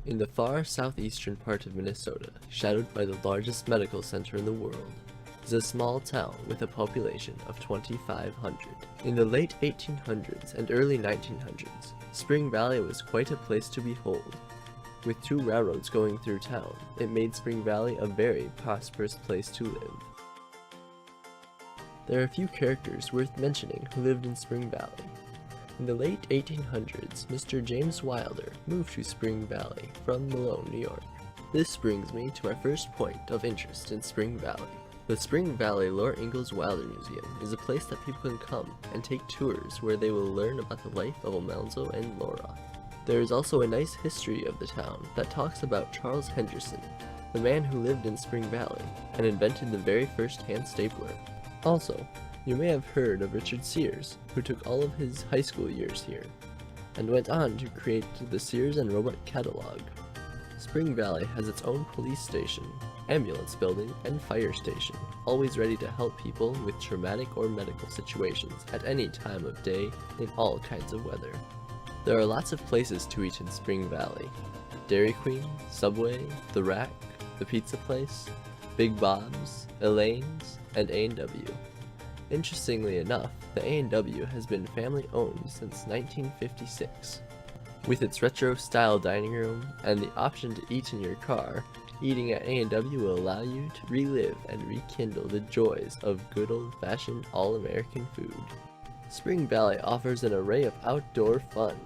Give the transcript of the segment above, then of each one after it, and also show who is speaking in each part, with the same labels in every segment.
Speaker 1: In the far southeastern part of Minnesota, shadowed by the largest medical center in the world, is a small town with a population of 2,500. In the late 1800s and early 1900s, Spring Valley was quite a place to behold. With two railroads going through town, it made Spring Valley a very prosperous place to live. There are a few characters worth mentioning who lived in Spring Valley. In the late 1800s, Mr. James Wilder moved to Spring Valley from Malone, New York. This brings me to our first point of interest in Spring Valley. The Spring Valley Laura Ingalls Wilder Museum is a place that people can come and take tours where they will learn about the life of Almanzo and Laura. There is also a nice history of the town that talks about Charles Henderson, the man who lived in Spring Valley and invented the very first hand stapler. Also, you may have heard of Richard Sears, who took all of his high school years here, and went on to create the Sears and Roebuck catalog. Spring Valley has its own police station, ambulance building, and fire station, always ready to help people with traumatic or medical situations at any time of day in all kinds of weather. There are lots of places to eat in Spring Valley: Dairy Queen, Subway, The Rack, The Pizza Place, Big Bob's, Elaine's, and A&W. Interestingly enough, the A&W has been family-owned since 1956. With its retro-style dining room and the option to eat in your car, eating at A&W will allow you to relive and rekindle the joys of good old-fashioned all-American food. Spring Valley offers an array of outdoor fun,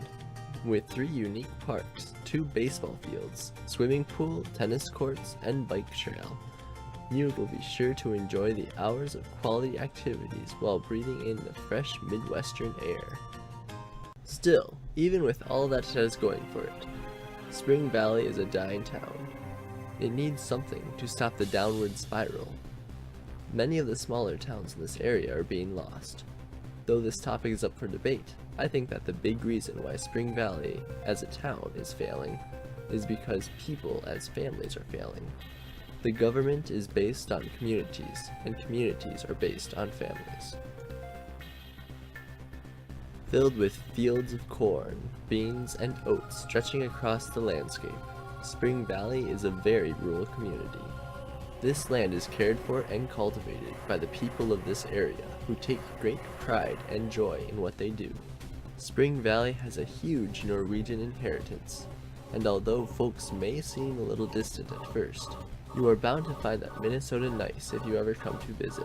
Speaker 1: with 3 unique parks, 2 baseball fields, swimming pool, tennis courts, and bike trail. You will be sure to enjoy the hours of quality activities while breathing in the fresh Midwestern air. Still, even with all that it has going for it, Spring Valley is a dying town. It needs something to stop the downward spiral. Many of the smaller towns in this area are being lost. Though this topic is up for debate, I think that the big reason why Spring Valley as a town is failing is because people as families are failing. The government is based on communities, and communities are based on families. Filled with fields of corn, beans, and oats stretching across the landscape, Spring Valley is a very rural community. This land is cared for and cultivated by the people of this area, who take great pride and joy in what they do. Spring Valley has a huge Norwegian inheritance, and although folks may seem a little distant at first, you are bound to find that Minnesota nice if you ever come to visit.